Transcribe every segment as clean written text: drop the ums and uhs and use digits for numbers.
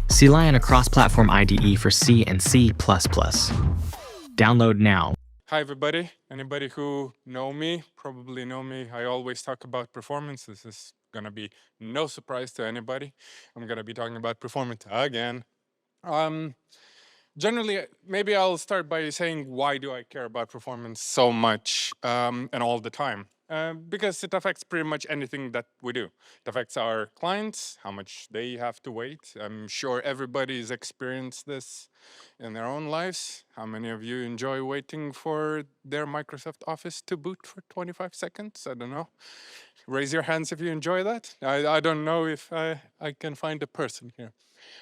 CLI and a cross-platform IDE for C and C++. Download now. Hi, everybody. Anybody who know me, probably know me. I always talk about performance. This is going to be no surprise to anybody. I'm going to be talking about performance again. Generally, maybe I'll start by saying, why do I care about performance so much and all the time? Because it affects pretty much anything that we do. It affects our clients, how much they have to wait. I'm sure everybody's experienced this in their own lives. How many of you enjoy waiting for their Microsoft Office to boot for 25 seconds? I don't know. Raise your hands if you enjoy that. I don't know if I can find a person here.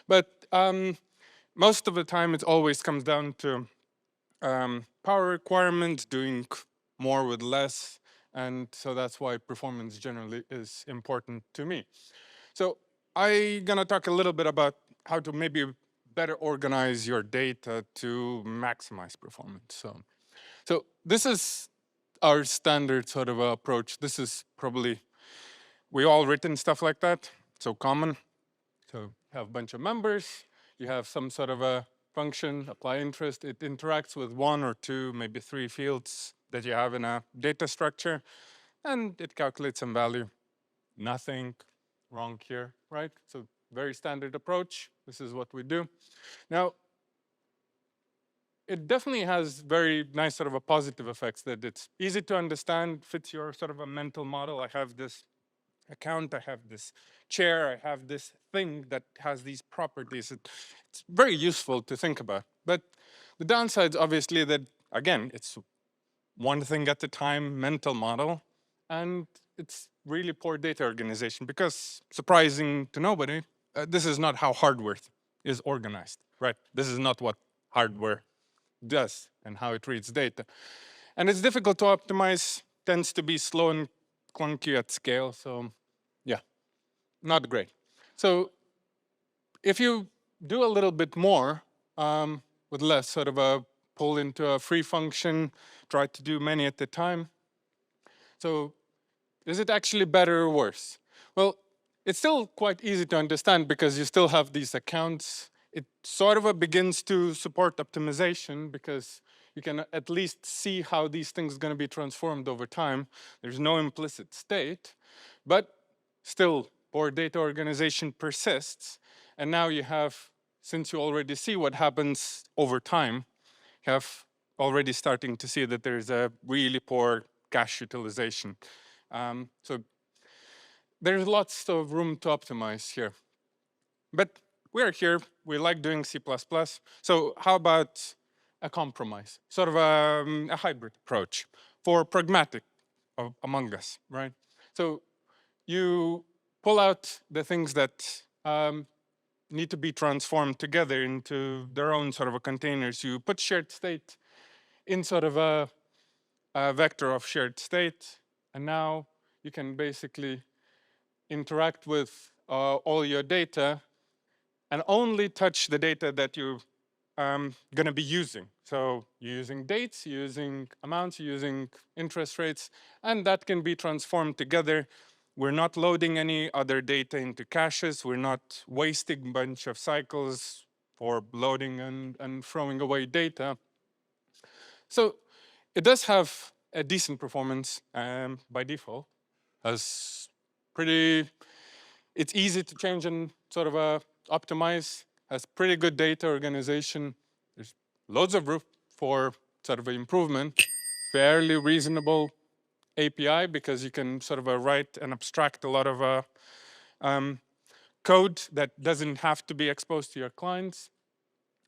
But most of the time, it always comes down to power requirements, doing more with less. And so that's why performance generally is important to me. So I'm going to talk a little bit about how to maybe better organize your data to maximize performance. So this is our standard sort of approach. This is probably, we all written stuff like that, so common. So you have a bunch of members. You have some sort of a function, apply interest. It interacts with one or two, maybe three fields that you have in a data structure, and it calculates some value. Nothing wrong here, right? So very standard approach. This is what we do. Now, it definitely has very nice sort of a positive effects that it's easy to understand, fits your sort of a mental model. I have this account, I have this chair, I have this thing that has these properties. It's very useful to think about. But the downsides, obviously, that again, it's one thing at a time, mental model, and it's really poor data organization because, surprising to nobody, this is not how hardware is organized, right? This is not what hardware does and how it reads data. And it's difficult to optimize, tends to be slow and clunky at scale, so yeah, not great. So if you do a little bit more with less, sort of a pull into a free function, try to do many at a time. So is it actually better or worse? Well, it's still quite easy to understand because you still have these accounts. It sort of begins to support optimization because you can at least see how these things are going to be transformed over time. There's no implicit state, but still poor data organization persists. And now you have, since you already see what happens over time, you have already starting to see that there's a really poor cache utilization. So there's lots of room to optimize here. But we're here, we like doing C++. So how about a compromise, sort of a hybrid approach for pragmatic among us, right? So you pull out the things that need to be transformed together into their own sort of a containers. You put shared state in sort of a vector of shared state, and now you can basically interact with all your data and only touch the data that you're going to be using. So you're using dates, you're using amounts, you're using interest rates, and that can be transformed together. We're not loading any other data into caches. We're not wasting a bunch of cycles for loading and throwing away data. So it does have a decent performance by default. It's easy to change and sort of optimize, has pretty good data organization. There's loads of room for sort of improvement, fairly reasonable API because you can sort of write and abstract a lot of code that doesn't have to be exposed to your clients.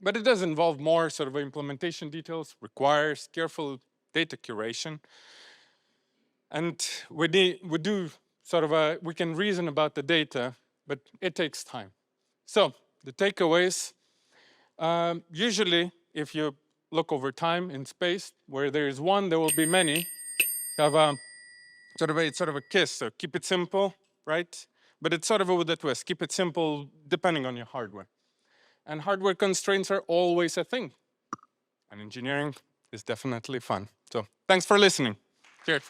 But it does involve more sort of implementation details, requires careful data curation. And we can reason about the data, but it takes time. So the takeaways, usually if you look over time in space, where there is one, there will be many. You have a sort of a kiss, so keep it simple, right? But it's sort of with a twist, keep it simple depending on your hardware. And hardware constraints are always a thing. And engineering is definitely fun. So thanks for listening. Cheers.